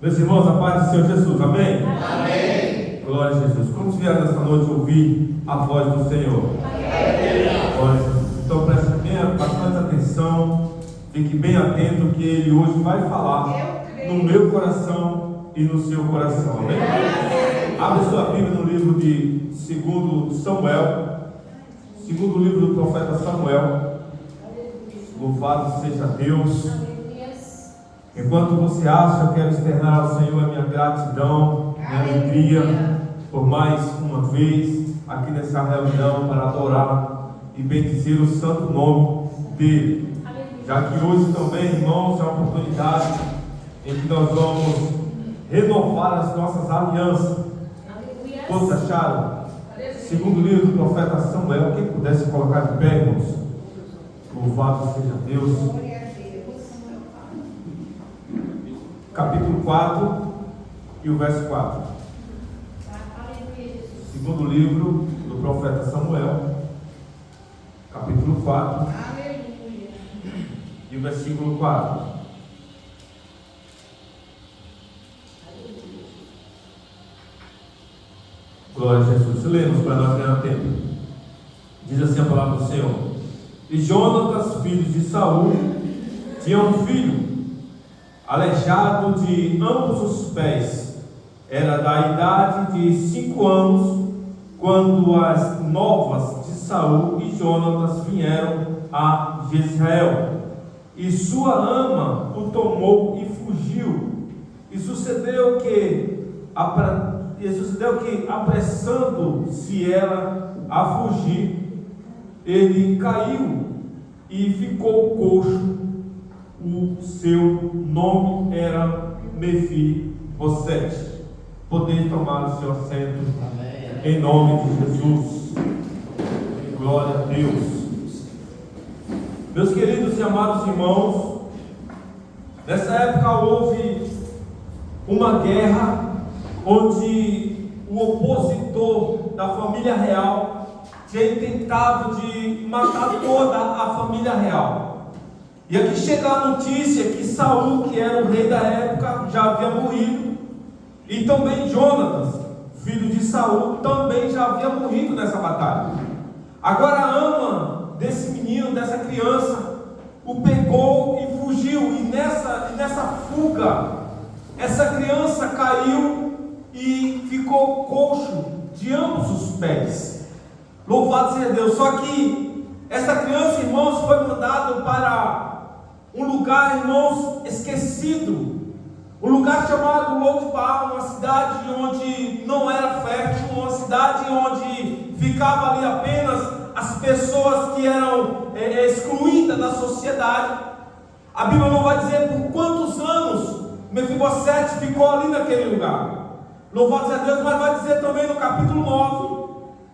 Meus irmãos, a paz do Senhor Jesus, amém? Amém. Glória a Jesus. Quantos vieram nesta noite ouvir a voz do Senhor? Amém. Glória a Jesus. Então preste bastante atenção, fique bem atento que Ele hoje vai falar no meu coração e no seu coração, amém? Abre sua Bíblia no livro de 2 Samuel, segundo livro do profeta Samuel. Louvado seja Deus. Enquanto você acha, eu quero externar ao Senhor a minha gratidão, minha alegria, por mais uma vez aqui nessa reunião para adorar e bendizer o santo nome dele. Já que hoje também, irmãos, é uma oportunidade em que nós vamos renovar as nossas alianças. Todos acharam? Segundo livro do profeta Samuel, quem pudesse colocar de pé, irmãos? Louvado seja Deus. Capítulo 4 e o verso 4. Segundo livro do profeta Samuel, capítulo 4 e o versículo 4. Glória a Jesus. Lemos para nós ganhar tempo. Diz assim a palavra do Senhor: E Jonatas, filho de Saul, tinha um filho aleijado de ambos os pés. Era da idade de 5 anos quando as novas de Saul e Jonatas vieram a Jezreel, e sua ama o tomou e fugiu. E sucedeu que apressando-se ela a fugir, ele caiu e ficou coxo. O seu nome era Mefibosete. Podeis tomar o seu assento. Amém. Em nome de Jesus. Glória a Deus. Meus queridos e amados irmãos, nessa época houve uma guerra onde o opositor da família real tinha tentado de matar toda a família real. E aqui chega a notícia que Saul, que era o rei da época, já havia morrido, e também Jonatas, filho de Saul, também já havia morrido nessa batalha. Agora a ama desse menino, dessa criança, o pegou e fugiu, e nessa fuga, essa criança caiu e ficou coxo de ambos os pés. Louvado seja Deus. Só que essa criança, irmãos, foi mandada para um lugar, irmãos, esquecido, um lugar chamado Lodebar, uma cidade onde não era fértil, uma cidade onde ficava ali apenas as pessoas que eram excluídas da sociedade. A Bíblia não vai dizer por quantos anos Mefibosete ficou ali naquele lugar. Louvado seja Deus, mas vai dizer também no capítulo 9,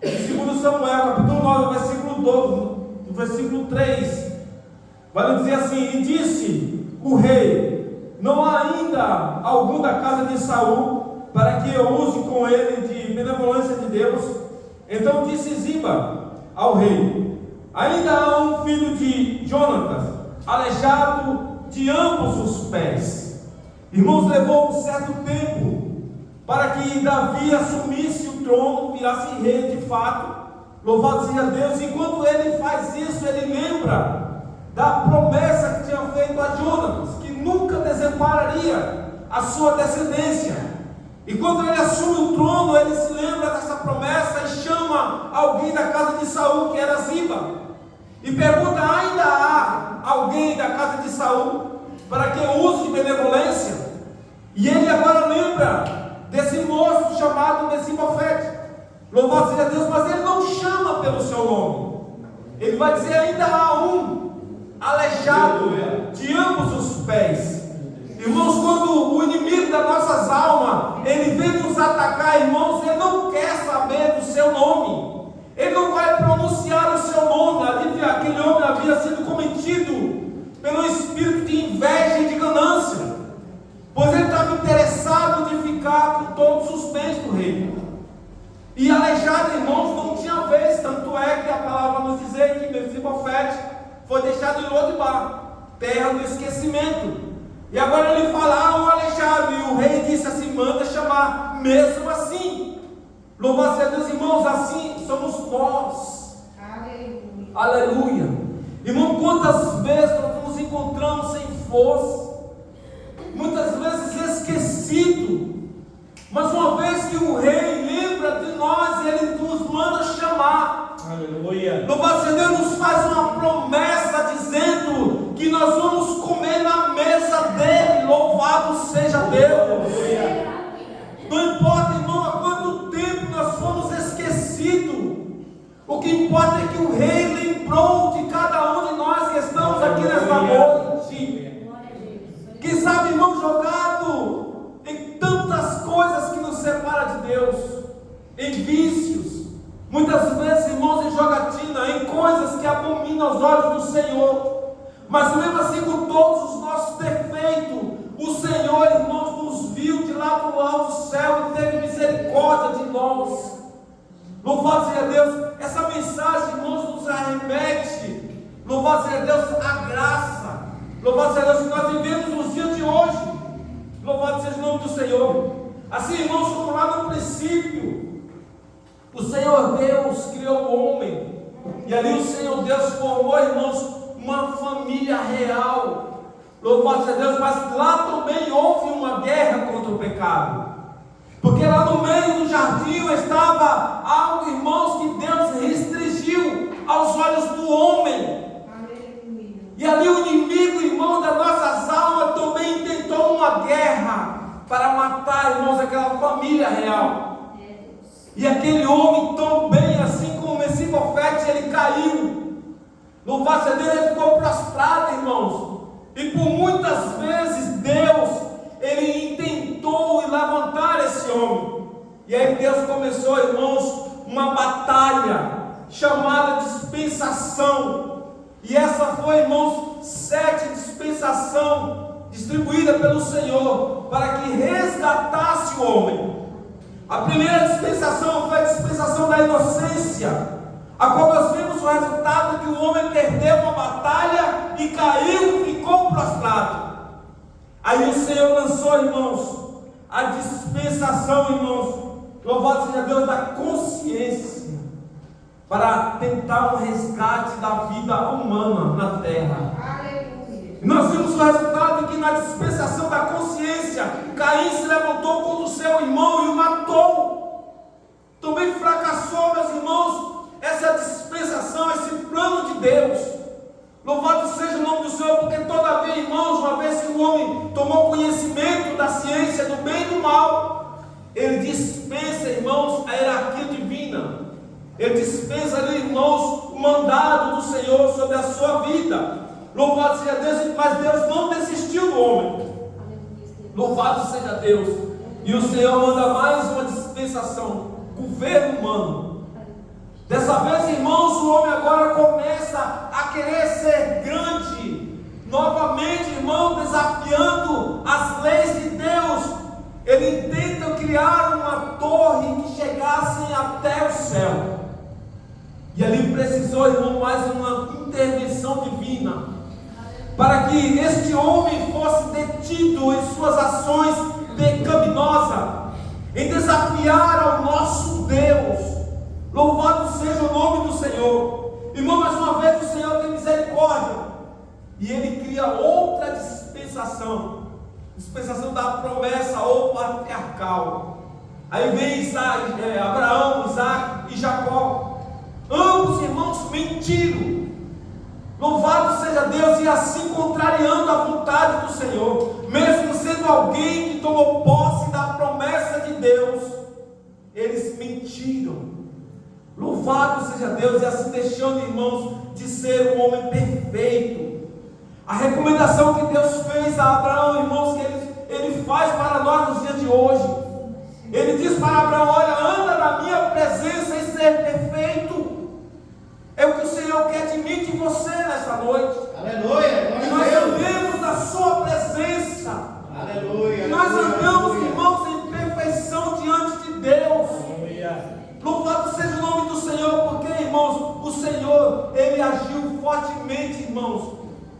de 2 Samuel, capítulo 9, versículo 12, no versículo 3. Vai dizer assim: E disse o rei: Não há ainda algum da casa de Saul para que eu use com ele de benevolência de Deus. Então disse Ziba ao rei: Ainda há um filho de Jonatas, aleijado de ambos os pés. Irmãos, levou um certo tempo para que Davi assumisse o trono, virasse rei de fato. Louvado seja Deus. E quando ele faz isso, ele lembra da promessa que tinha feito a Jonatas, que nunca desampararia a sua descendência. E quando ele assume o trono, ele se lembra dessa promessa e chama alguém da casa de Saul, que era Ziba, e pergunta: ainda há alguém da casa de Saul para que eu use de benevolência? E ele agora lembra desse moço chamado Mefibosete. Louvado seja Deus, mas ele não chama pelo seu nome. Ele vai dizer: ainda há um aleijado de ambos os pés. Irmãos, quando o inimigo das nossas almas, ele vem nos atacar, irmãos, ele não quer saber do seu nome. Ele não vai pronunciar o seu nome. Aquele homem havia sido cometido pelo espírito de inveja e de ganância, pois ele estava interessado de ficar com todos os bens do rei. E aleijado, irmãos, não tinha vez. Tanto é que a palavra nos diz que Mefibosete foi deixado em Lodebar, terra do esquecimento. E agora ele fala: um aleijado. E o rei mesmo assim. Louvado seja Deus, irmãos, assim somos nós. Aleluia. Aleluia. Irmão, quantas vezes nós nos encontramos sem força, muitas vezes esquecido, mas uma vez que o rei lembra de nós, ele nos manda chamar. Aleluia. Louvado seja Deus, nos faz uma promessa dizendo que nós vamos comer na mesa dele. Louvado seja Deus. Não importa, irmão, há quanto tempo nós fomos esquecidos, o que importa é que o rei lembrou de cada um de nós que estamos aqui nesta noite. Quem sabe, irmão, jogado em tantas coisas que nos separam de Deus, em vícios, muitas vezes, irmãos, em jogatina, em coisas que abominam aos olhos do Senhor. Mas mesmo assim, com todos os nossos defeitos, o Senhor, irmãos, nos viu de lá do alto do céu e teve misericórdia de nós. Louvado seja Deus. Essa mensagem, irmãos, nos arremete, louvado seja Deus, a graça. Louvado seja Deus que nós vivemos nos dias de hoje. Louvado seja o nome do Senhor. Assim, irmãos, como lá no princípio, o Senhor Deus criou o homem, e ali o Senhor Deus formou, irmãos, uma família real. Louvado seja Deus, mas lá também houve uma guerra contra o pecado, porque lá no meio do jardim estava algo, irmãos, que Deus restringiu aos olhos do homem. Aleluia. E ali o inimigo, irmão, das nossas almas também intentou uma guerra para matar, irmãos, aquela família real. E aquele homem também, assim como Mefibosete, ele caiu. Louvado seja Deus, ele ficou prostrado, irmãos. E por muitas vezes Deus, ele intentou levantar esse homem. E aí Deus começou, irmãos, uma batalha chamada dispensação. E essa foi, irmãos, 7 dispensações distribuídas pelo Senhor para que resgatasse o homem. A primeira dispensação foi a dispensação da inocência, a qual nós vimos o resultado que o homem perdeu uma batalha e caiu e ficou prostrado. Aí o Senhor lançou, irmãos, a dispensação, irmãos, louvado seja Deus, da consciência, para tentar um resgate da vida humana na terra. Aleluia. E nós vimos o resultado que na dispensação da consciência, Caim se levantou contra o seu irmão e o matou. Também fracassou, meus irmãos, essa dispensação, esse plano de Deus. Louvado seja o nome do Senhor, porque todavia, irmãos, uma vez que o homem tomou conhecimento da ciência do bem e do mal, ele dispensa, irmãos, a hierarquia divina. Ele dispensa ali, irmãos, o mandado do Senhor sobre a sua vida. Louvado seja Deus, mas Deus não desistiu do homem. Louvado seja Deus. E o Senhor manda mais uma dispensação, governo humano. Dessa vez, irmãos, o homem agora começa a querer ser grande. Novamente, irmão, desafiando as leis de Deus. Ele tenta criar uma torre que chegasse até o céu. E ali precisou, irmão, mais uma intervenção divina, para que este homem fosse detido em suas ações pecaminosas, em desafiar ao nosso Deus. Louvado seja o nome do Senhor. Irmão, mais uma vez o Senhor tem misericórdia, e Ele cria outra dispensação, dispensação da promessa ou patriarcal. Aí vem Abraão, Isaac e Jacó. Ambos, irmãos, mentiram. Louvado seja Deus, e assim contrariando a vontade do Senhor, mesmo sendo alguém que tomou posse da promessa de Deus, eles mentiram. Louvado seja Deus, e assim deixando, irmãos, de ser um homem perfeito. A recomendação que Deus fez a Abraão, irmãos, que ele faz para nós nos dias de hoje. Ele diz para Abraão: olha, anda na minha presença e ser perfeito. É o que o Senhor quer de mim e de você nessa noite. Aleluia. Que nós andemos na sua presença. Aleluia. Que nós andamos, irmãos, em perfeição diante de Deus. Aleluia. Louvado seja o nome do Senhor, porque, irmãos, o Senhor, Ele agiu fortemente, irmãos,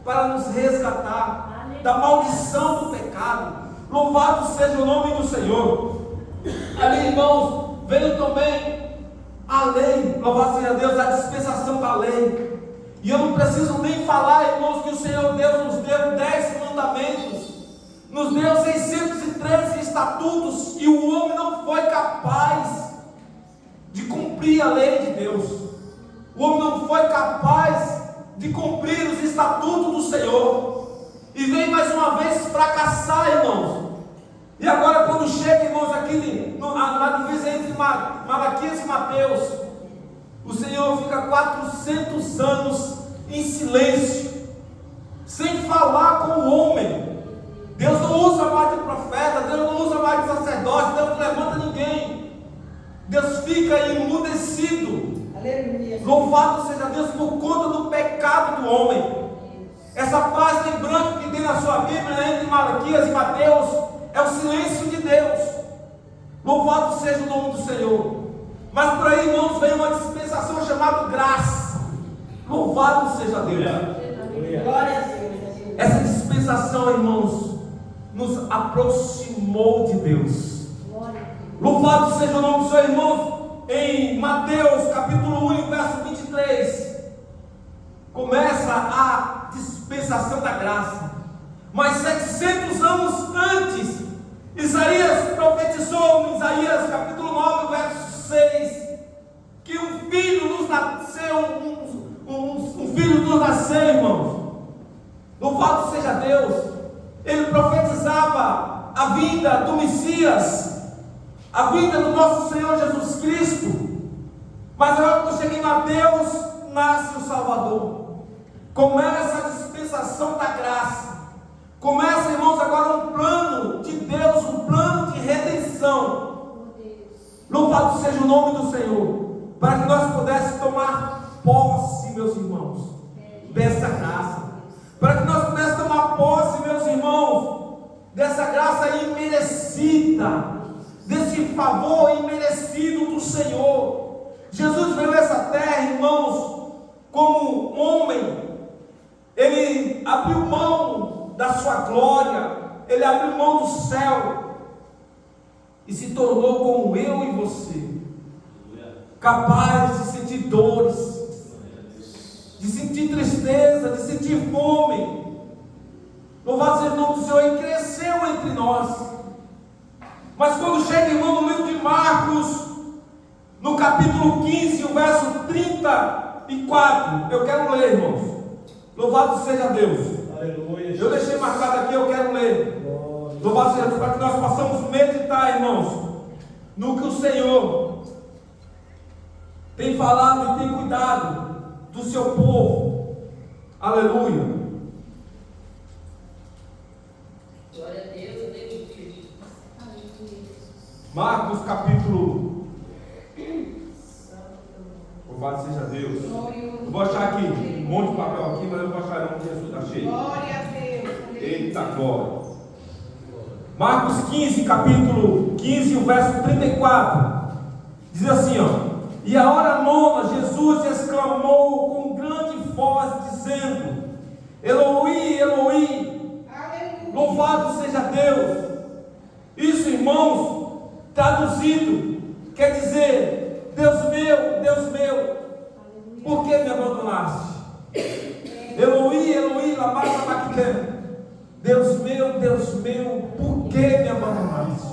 para nos resgatar da maldição do pecado. Louvado seja o nome do Senhor. Ali, irmãos, veio também a lei, louvado seja Deus, a dispensação da lei. E eu não preciso nem falar, irmãos, que o Senhor Deus nos deu 10 mandamentos, nos deu 613 estatutos, e o homem não foi capaz de cumprir a lei de Deus. O homem não foi capaz de cumprir os estatutos do Senhor, e vem mais uma vez fracassar, irmãos. E agora, quando chega, irmãos, aqui na divisa entre Malaquias e Mateus, o Senhor fica 400 anos em silêncio, sem falar com o homem. Deus não usa mais de profeta, Deus não usa mais de sacerdote, Deus não levanta ninguém. Deus fica emudecido. Aleluia. Louvado seja Deus por conta do pecado do homem. Essa página em branco que tem na sua Bíblia, entre Malaquias e Mateus, é o silêncio de Deus. Louvado seja o nome do Senhor. Mas por aí, irmãos, vem uma dispensação chamada graça. Louvado seja Deus. Glória a Deus. Essa dispensação, irmãos, nos aproximou de Deus. Louvado seja o nome do Senhor, irmãos. Em Mateus capítulo 1, verso 23, começa a dispensação da graça. Mas 700 anos antes, Isaías profetizou em Isaías capítulo 9, verso 6, que um filho nos nasceu, um filho nos nasceu, irmãos. Louvado seja Deus. Ele profetizava a vinda do Messias, a vinda do nosso Senhor Jesus Cristo. Mas agora, quando chega em Mateus, nasce o Salvador. Começa a dispensação da graça. Começa, irmãos, agora um plano de Deus, um plano de redenção. Louvado seja o nome do Senhor, para que nós pudéssemos tomar posse, meus irmãos, dessa graça. Para que nós pudéssemos tomar posse, meus irmãos, dessa graça imerecida, desse favor imerecido do Senhor. Jesus veio a essa terra, irmãos, como homem. Ele abriu mão da sua glória, ele abriu mão do céu e se tornou como eu e você, capaz de sentir dores, de sentir tristeza, de sentir fome. Louvado seja o nome do Senhor, e cresceu entre nós. Mas quando chega, irmão, no livro de Marcos, no capítulo 15, o verso 34, eu quero ler, irmãos. Louvado seja Deus. Aleluia. Eu deixei marcado aqui, eu quero ler. Louvado seja Deus, para que nós possamos meditar, irmãos, no que o Senhor tem falado e tem cuidado do seu povo. Aleluia. Glória a Deus, Deus. Marcos capítulo. Louvado seja Deus. Eu vou achar aqui um monte de papel aqui, mas eu vou achar onde Jesus está cheio. Glória a Deus. Eita glória. Marcos 15, capítulo 15, o verso 34. Diz assim, ó. E a hora nona, Jesus exclamou com grande voz, dizendo: Eloi, Eloi, Aleluia. louvado seja Deus. Isso, irmãos, traduzido, quer dizer: Deus meu, por que me abandonaste? Eloi, Eloi, lama sabachthani. Deus meu, por que me abandonaste?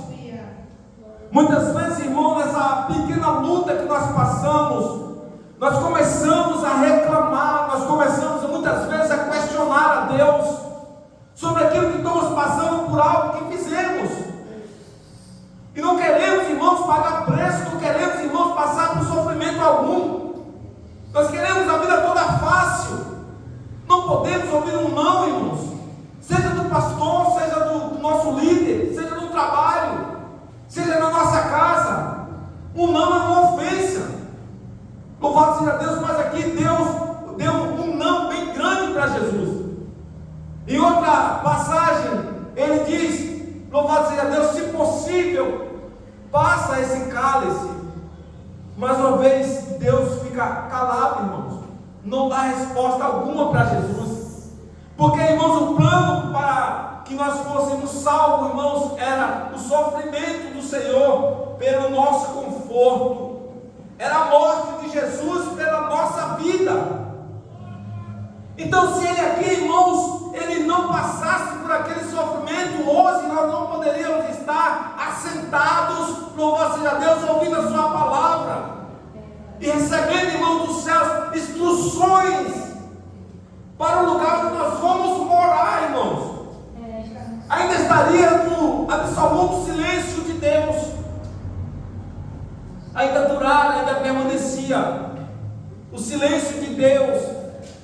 Muitas vezes, irmão, nessa pequena luta que nós passamos, nós começamos a reclamar, nós começamos muitas vezes a questionar a Deus sobre aquilo que estamos passando por algo que fizemos. E não queremos, irmãos, pagar preço, não queremos, irmãos, passar por sofrimento algum. Nós queremos a vida toda fácil. Não podemos ouvir um não, irmãos. Seja do pastor, seja do nosso líder, seja no trabalho, seja na nossa casa. Um não é uma ofensa. Louvado seja Deus, mas aqui Deus deu um não bem grande para Jesus. Em outra passagem, ele diz: louvado seja Deus, se possível, passa esse cálice. Mais uma vez, Deus fica calado, irmãos. Não dá resposta alguma para Jesus. Porque, irmãos, o plano para que nós fôssemos salvos, irmãos, era o sofrimento do Senhor. pelo nosso conforto, era a morte de Jesus pela nossa vida. Então, se Ele aqui, irmãos, Ele não passasse por aquele sofrimento, hoje nós não poderíamos estar assentados, louvado seja Deus, ouvindo a Sua palavra e recebendo, irmãos dos céus, instruções para o lugar onde nós vamos morar, irmãos. Ainda estaria no absoluto silêncio de Deus, ainda durara, ainda permanecia o silêncio de Deus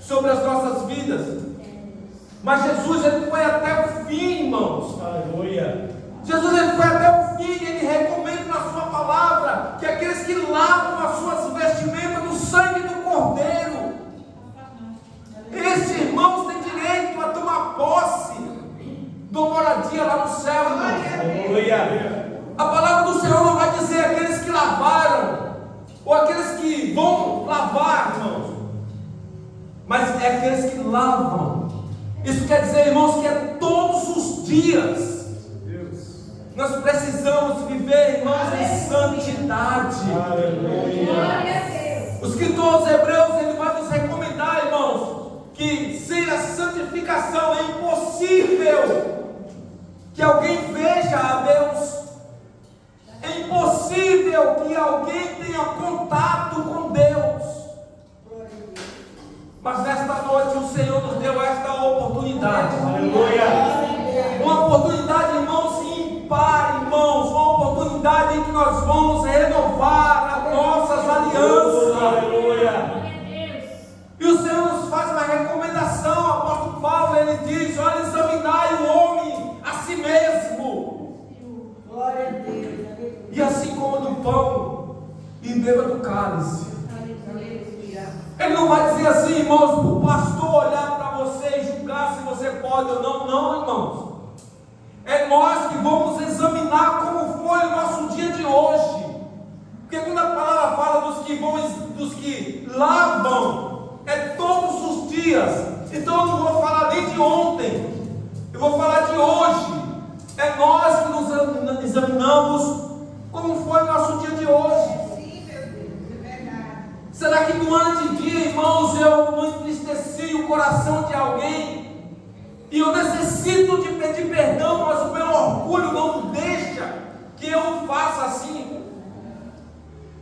sobre as nossas vidas. Mas Jesus, Ele foi até o fim, irmãos. Aleluia. Jesus, Ele foi até o fim. Ele recomenda na sua palavra que aqueles que lavam as suas vestimentas no sangue do Cordeiro, esses irmãos têm direito a tomar posse da moradia lá no céu, irmãos. Aleluia. A palavra do Senhor não vai dizer aqueles que lavaram ou aqueles que vão lavar, irmãos, mas é aqueles que lavam. Isso quer dizer, irmãos, que é todos os dias. Nós precisamos viver, irmãos, em santidade. Aleluia. O escritor aos Hebreus, ele vai nos recomendar, irmãos, que sem a santificação é impossível que alguém veja a Deus. É impossível que alguém tenha contato com Deus. Mas nesta noite o Senhor nos deu esta oportunidade. Aleluia. Uma oportunidade, irmãos, ímpar, irmãos. Uma oportunidade em que nós vamos renovar as nossas alianças. Aleluia. E o Senhor nos faz uma recomendação. O apóstolo Paulo, ele diz: olha, examinai o homem a si mesmo. Glória a Deus. E assim como do pão e beba do cálice. Ele não vai dizer assim, irmãos, para o pastor olhar para você e julgar se você pode ou não. Não, irmãos. É nós que vamos examinar como foi o nosso dia de hoje. Porque quando a palavra fala dos que lavam, é todos os dias. Então eu não vou falar nem de ontem, eu vou falar de hoje. É nós que nos examinamos como foi o nosso dia de hoje. Será que durante o dia, irmãos, eu não entristeci o coração de alguém? E eu necessito de pedir perdão, mas o meu orgulho não deixa que eu faça assim?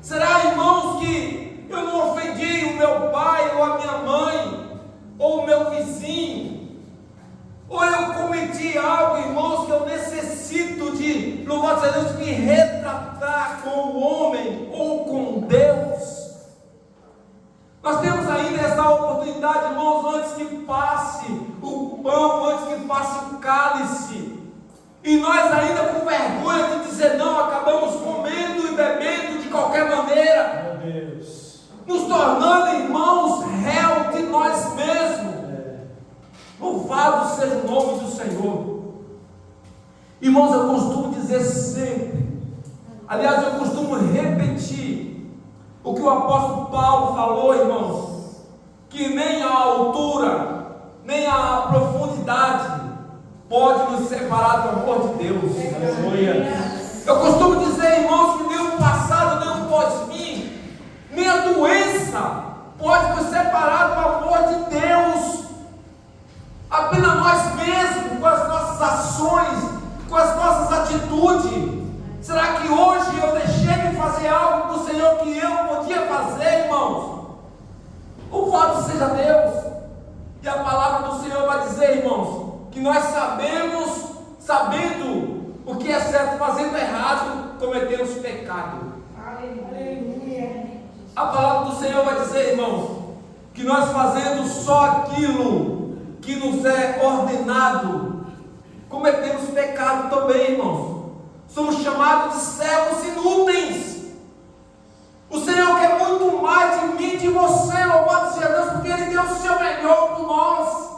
Será, irmãos, que eu não ofendi o meu pai, ou a minha mãe, ou o meu vizinho? Ou eu cometi algo, irmãos, que eu necessito de, louvado seja Deus, me retratar com o homem ou com Deus? Nós temos ainda essa oportunidade, irmãos, antes que passe o pão, antes que passe o cálice, e nós ainda com vergonha de dizer não, acabamos comendo e bebendo de qualquer maneira, Meu Deus. nos tornando, irmãos, réu de nós mesmos. Louvado seja o nome do Senhor. Irmãos, eu costumo dizer sempre, aliás, eu costumo repetir o que o apóstolo Paulo falou, irmãos, que nem a altura, nem a profundidade pode nos separar do amor de Deus. Aleluia. Eu costumo dizer, irmãos, que nem o passado, nem o pós-mim, nem a doença pode nos separar do amor de Deus. Apenas nós mesmos, com as nossas ações, com as nossas atitudes. Será que hoje eu deixei de fazer algo para o Senhor que eu podia fazer, irmãos? Louvado seja Deus. E a palavra do Senhor vai dizer, irmãos, que nós sabendo o que é certo, fazendo errado, cometemos pecado. Aleluia. A palavra do Senhor vai dizer, irmãos, que nós fazendo só aquilo que nos é ordenado, cometemos pecado também, irmãos. Somos chamados de servos inúteis. O Senhor quer muito mais de mim e de você, louvado seja Deus, porque Ele deu o seu melhor por nós.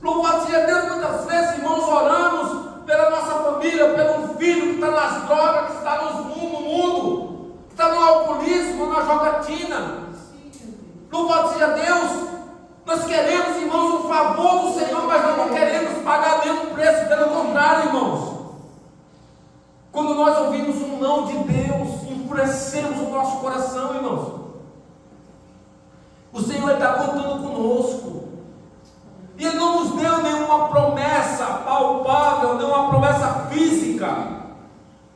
Louvado seja Deus, muitas vezes, irmãos, oramos pela nossa família, pelo filho que está nas drogas, que está no mundo, que está no alcoolismo, na jogatina. Louvado seja Deus. Nós queremos, irmãos, o favor do Senhor, mas nós não queremos pagar nenhum preço, pelo contrário, irmãos. Quando nós ouvimos endurecemos o nosso coração, irmãos. O Senhor está contando conosco. E Ele não nos deu nenhuma promessa palpável, nenhuma promessa física,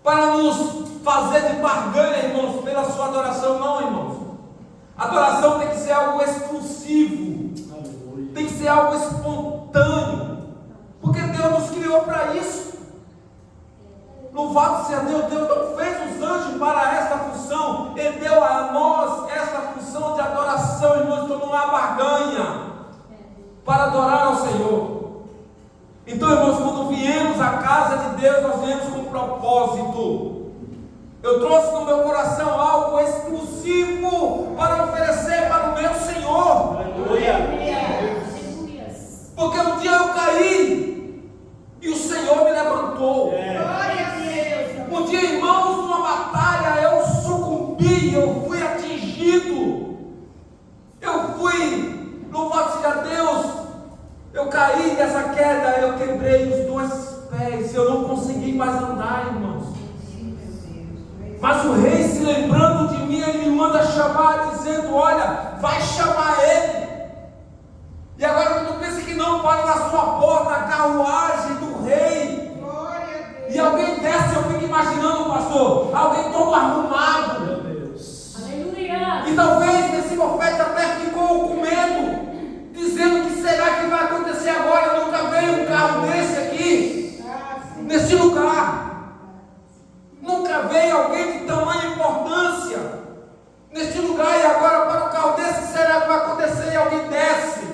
para nos fazer de barganha, irmãos, pela sua adoração. Não, irmãos. Adoração tem que ser algo exclusivo, tem que ser algo espontâneo, porque Deus nos criou para isso. Louvado seja Deus. Deus não fez os anjos para esta função, Ele deu a nós esta função de adoração, irmãos. Então não há barganha para adorar ao Senhor. Então, irmãos, quando viemos à casa de Deus, nós viemos com um propósito. Eu trouxe no meu coração algo exclusivo para oferecer para o meu Senhor. Aleluia. Porque um dia eu caí e o Senhor me levantou. Glória a Deus. Um dia, irmãos, numa batalha eu sucumbi, eu fui atingido. Eu fui, louvado seja Deus, eu caí dessa queda, eu quebrei os 2 pés, eu não consegui mais andar, irmãos. Mas o rei, se lembrando de mim, ele me manda chamar, dizendo: olha, vai chamar ele. E agora quando pensa que não, para na sua porta a carruagem do rei. Glória a Deus. E alguém desce, eu fico imaginando, pastor, alguém todo arrumado. Meu Deus. Aleluia. E talvez Mefibosete até ficou com medo, dizendo: que será que vai acontecer agora? Nunca veio um carro desse aqui, nesse lugar. Nunca veio alguém de tamanha importância neste lugar, e agora para um carro desse, será que vai acontecer? E alguém desce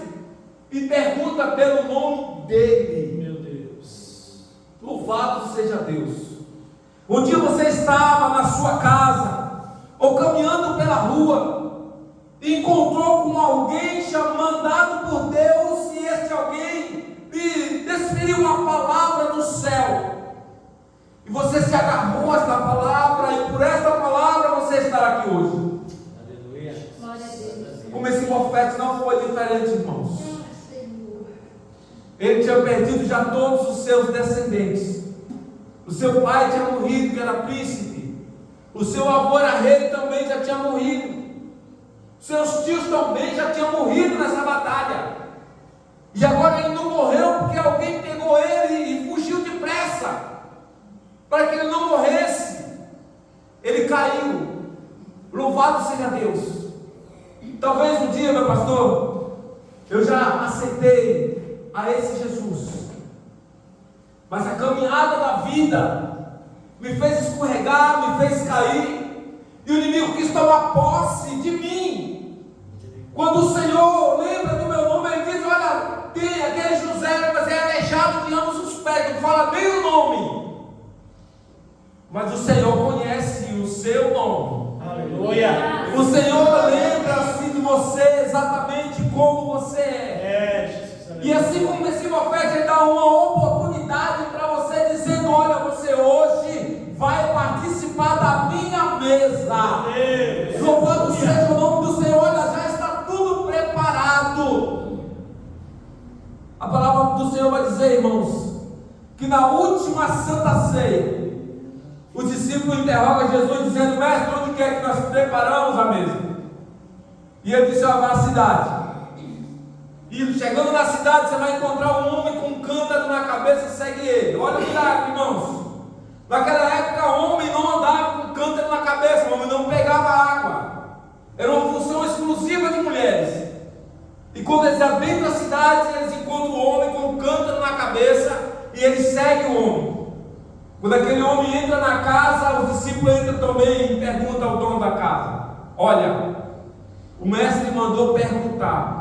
e pergunta pelo nome dele. Meu Deus. Louvado seja Deus. Um dia você estava na sua casa, ou caminhando pela rua, e encontrou com alguém mandado por Deus, e este alguém lhe desferiu uma palavra do céu. E você se agarrou a esta palavra, e por esta palavra você estará aqui hoje. Aleluia. Glória a Deus. Como esse profeta não foi diferente, irmãos. Ele tinha perdido já todos os seus descendentes. O seu pai tinha morrido, que era príncipe. O seu avô era rei, também já tinha morrido. Seus tios também já tinham morrido nessa batalha. E agora ele não morreu porque alguém pegou ele e fugiu depressa, para que ele não morresse. Ele caiu. Louvado seja Deus. Talvez um dia, meu pastor, eu já aceitei a esse Jesus, mas a caminhada da vida me fez escorregar, me fez cair, e o inimigo quis tomar posse de mim. Quando o Senhor lembra do meu nome, Ele diz: olha, tem aquele José, mas é aleijado de ambos os pés, não fala nem o nome. Mas o Senhor conhece o seu nome. Aleluia. O Senhor lembra-se de você exatamente como você é. Jesus. E assim como Mefibosete, Ele dá uma oportunidade para você, dizendo: olha, você hoje vai participar da minha mesa. Deus. Louvado seja o nome do Senhor. Olha, já está tudo preparado. A palavra do Senhor vai dizer, irmãos, que na última Santa Ceia, o discípulo interroga Jesus, dizendo: mestre, onde quer que nós preparamos a mesa? E ele disse: vai à cidade. E chegando na cidade, você vai encontrar um homem com um cântaro na cabeça, segue ele. Olha o milagre, irmãos. Naquela época, o homem não andava com cântaro na cabeça, o homem não pegava água. Era uma função exclusiva de mulheres. E quando eles adentram a cidade, eles encontram o homem com um cântaro na cabeça, e ele segue o homem. Quando aquele homem entra na casa, os discípulos entram também e perguntam ao dono da casa: olha, o mestre mandou perguntar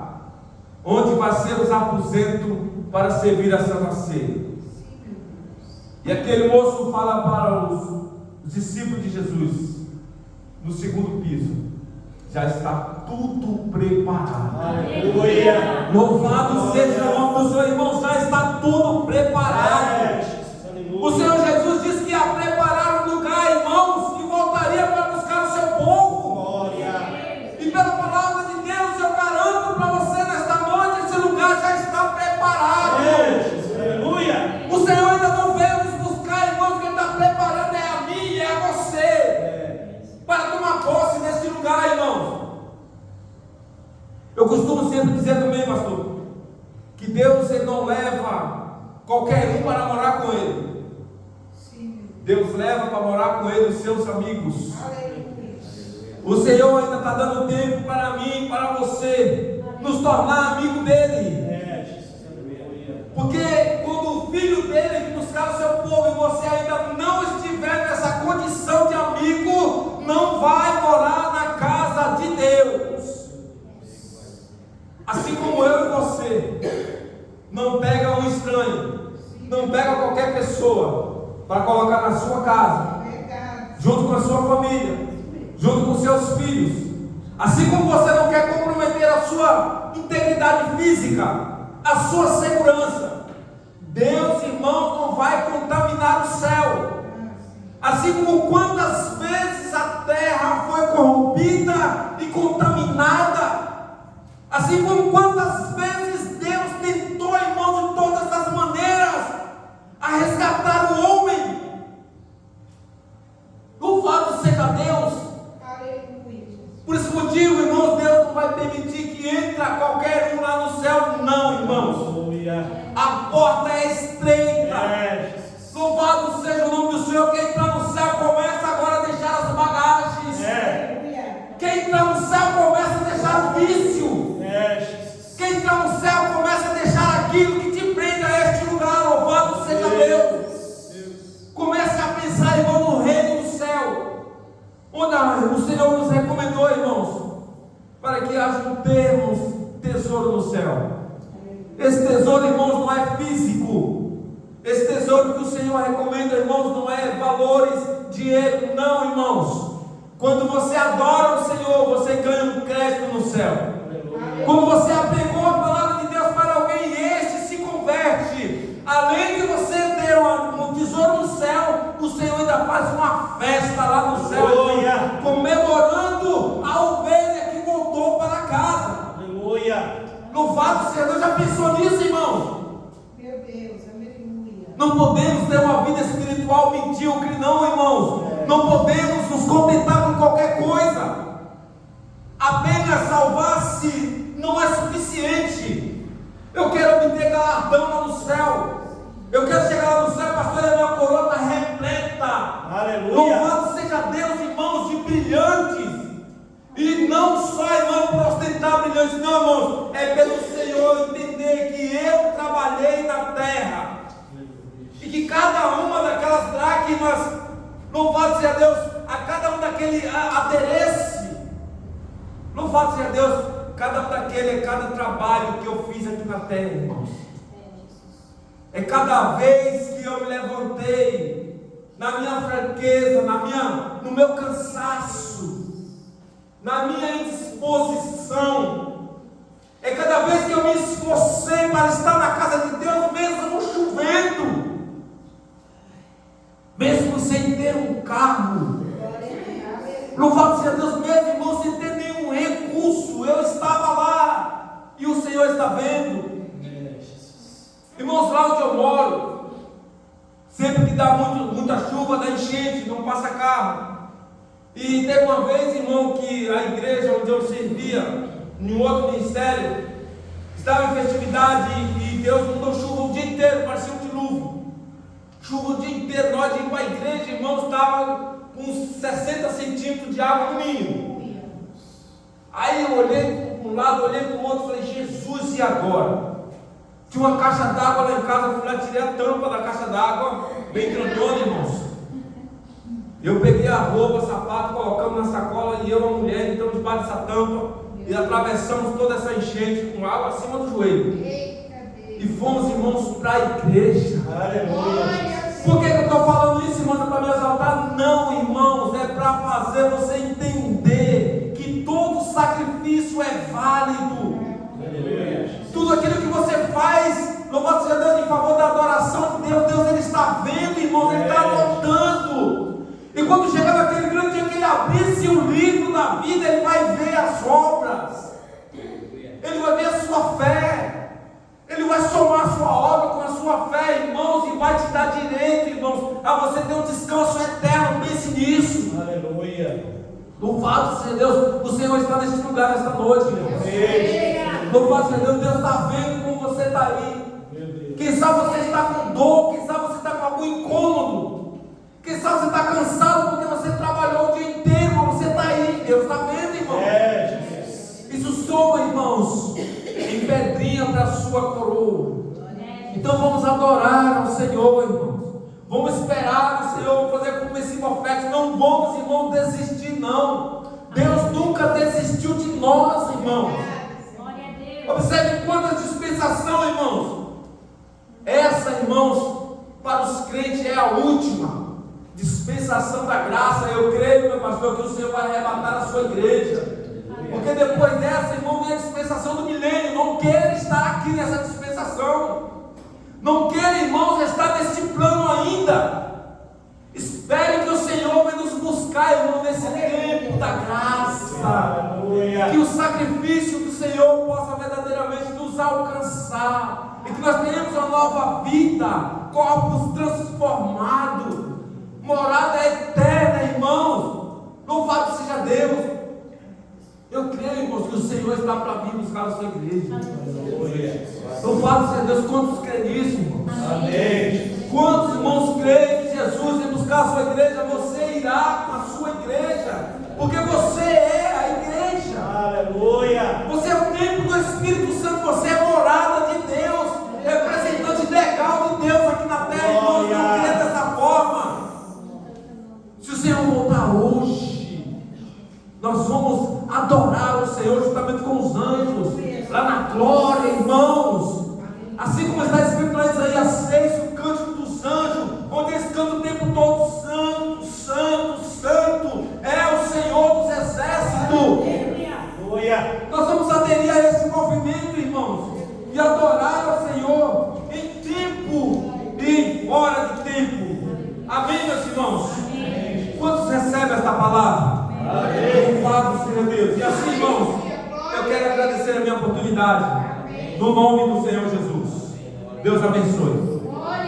onde vai ser os aposentos para servir a Santa Ceia. E aquele moço fala para os discípulos de Jesus: no segundo piso, já está tudo preparado. Aleluia. Louvado seja o nome do Senhor, irmão, já está tudo preparado. O Senhor Jesus disse que ia preparar um lugar, irmãos, e voltaria para buscar o seu povo. Glória. E pela palavra de Deus, eu garanto para você nesta noite, esse lugar já está preparado. Aleluia. O Senhor ainda não veio nos buscar, irmãos, que Ele está preparando é a mim e é a você, para pastor? Que Deus ele não leva qualquer um para morar com Ele. Deus leva para morar com Ele os seus amigos. O Senhor ainda está dando tempo para mim, para você, nos tornar amigo dEle. Porque quando o Filho dEle vem buscar o seu povo e você ainda não estiver nessa condição de amigo, não vai morar na casa de Deus. Assim como eu e você, não pega um estranho, não pega qualquer pessoa para colocar na sua casa, junto com a sua família, junto com seus filhos. Assim como você não quer comprometer a sua integridade física, a sua segurança, Deus, irmãos, não vai contaminar o céu. Assim como quantas vezes a terra foi corrompida e contaminada, assim como quantas vezes Deus tentou, irmãos, de todas as maneiras a resgatar o homem. Louvado seja Deus. Por esse motivo, irmãos, Deus não vai permitir que entre qualquer um lá no céu, não, irmãos. A porta é estreita. Louvado seja o nome do Senhor. Quem está no céu começa agora a deixar as bagagens. Quem está no céu começa a deixar o vício. Quem está no céu começa a deixar aquilo que te prende a este lugar. Louvado seja Deus. Comece a pensar, irmão, no reino do céu, onde o Senhor nos recomendou, irmãos, para que termos tesouro no céu. Esse tesouro, irmãos, não é físico. Esse tesouro que o Senhor recomenda, irmãos, não é valores, dinheiro, não, irmãos. Quando você adora o Senhor, você ganha um crédito no céu. Quando você apegou a palavra de Deus para alguém e este se converte, além de você ter um tesouro no céu, o Senhor ainda faz uma festa lá no céu, comemorando a ovelha que voltou para casa. Louvado seja Deus. Já pensou nisso, irmão? Meu Deus, aleluia. Não podemos ter uma vida espiritual medíocre, não, irmãos. Não podemos nos contentar com qualquer coisa. Apenas salvar-se não é suficiente. Eu quero obter galardão lá no céu. Eu quero chegar lá no céu, pastor, a minha coroa está repleta. Aleluia. Louvado seja Deus, irmãos, de brilhantes. E não só, irmão, para ostentar brilhantes, não, irmãos. É pelo Senhor entender que eu trabalhei na terra. E que cada uma daquelas dracmas, louvado seja Deus, a cada um daquele adereço, louvado seja Deus, cada trabalho que eu fiz aqui na terra, irmãos. É cada vez que eu me levantei, na minha fraqueza, no meu cansaço, na minha indisposição, é cada vez que eu me esforcei para estar na casa de Deus, mesmo chovendo, mesmo sem ter um carro, louvado seja Deus, mesmo, irmão, sem ter nenhum recurso, eu estava lá, e o Senhor está vendo. Irmãos, lá onde eu moro, sempre que dá muita chuva, dá enchente, não passa carro. E teve uma vez, irmão, que a igreja onde eu servia, em um outro ministério, estava em festividade e Deus mandou chuva o dia inteiro, parecia um dilúvio. Chuva o dia inteiro, nós íamos para a igreja, irmãos, estava com uns 60 centímetros de água no mínimo. Aí eu olhei para um lado, olhei para o outro, falei, Jesus, e agora? Tinha uma caixa d'água lá em casa, eu fui lá, tirei a tampa da caixa d'água, bem grandona, irmãos. Eu peguei a roupa, sapato, colocamos na sacola e eu e a mulher entramos debaixo dessa tampa e atravessamos toda essa enchente com água acima do joelho. E fomos, irmãos, para a igreja. Aleluia. Por que eu estou falando isso, irmãos? É para me exaltar? Não, irmãos, é para fazer você entender que todo sacrifício é válido. Tudo aquilo que você faz, louvado seja Deus, em favor da adoração de Deus, Deus ele está vendo, irmãos, ele está anotando. E quando chegar naquele grande dia que ele abrisse o livro da vida, ele vai ver as obras, ele vai ver a sua fé, ele vai somar a sua obra com a sua fé, irmãos, e vai te dar direito, irmãos, a você ter um descanso eterno. Pense nisso. Aleluia. Louvado seja Deus, o Senhor está nesse lugar nesta noite, irmãos. Louvado seja Deus, Deus está vendo como você está aí. Quem sabe você está com dor, quem sabe você está com algum incômodo, quem sabe você está cansado porque você trabalhou o dia inteiro, mas você está aí. Deus está vendo, irmão. Isso soma, irmãos, em pedrinha para a sua coroa. Então vamos adorar ao Senhor, irmãos. Vamos esperar o Senhor, fazer como esse profeta. Não vamos, irmãos, desistir, não. Deus nunca desistiu de nós, irmãos. Observe quantas dispensação, irmãos. Essa, irmãos, para os crentes é a última dispensação da graça. Eu creio, meu pastor, que o Senhor vai arrebatar a sua igreja. Porque depois dessa, irmão, vem a dispensação do milênio. Não queira estar aqui nessa dispensação. Não queira, irmãos, estar nesse plano ainda. Espere que o Senhor venha nos buscar, irmão, nesse tempo da graça. Que o sacrifício do Senhor possa verdadeiramente nos alcançar. E que nós tenhamos uma nova vida, corpos transformados, morada eterna, irmãos. Louvado seja Deus. Eu creio, irmãos, que o Senhor está para vir buscar a sua igreja. Louvado seja Deus. Quantos creem nisso, irmãos? Amém. Quantos irmãos creem que Jesus vem buscar a sua igreja? Você irá com a sua igreja, porque você é a igreja. Aleluia. Você é o templo do Espírito Santo. Você é morada de Deus, representante legal de Deus aqui na terra. Irmãos, não creia dessa forma. Se o Senhor voltar hoje, nós vamos adorar o Senhor juntamente com os anjos, lá na glória, irmãos. Assim como está escrito lá em Isaías 6, o cântico dos anjos, onde eles cantam o tempo todo: Santo, Santo, Santo é o Senhor dos exércitos. Nós vamos aderir a esse movimento, irmãos, e adorar ao Senhor em tempo e fora de tempo. Amém, meus irmãos? Amém. Quantos recebem esta palavra? Louvado seja Deus. E assim, irmãos, eu quero agradecer a minha oportunidade, no nome do Senhor Jesus. Deus abençoe.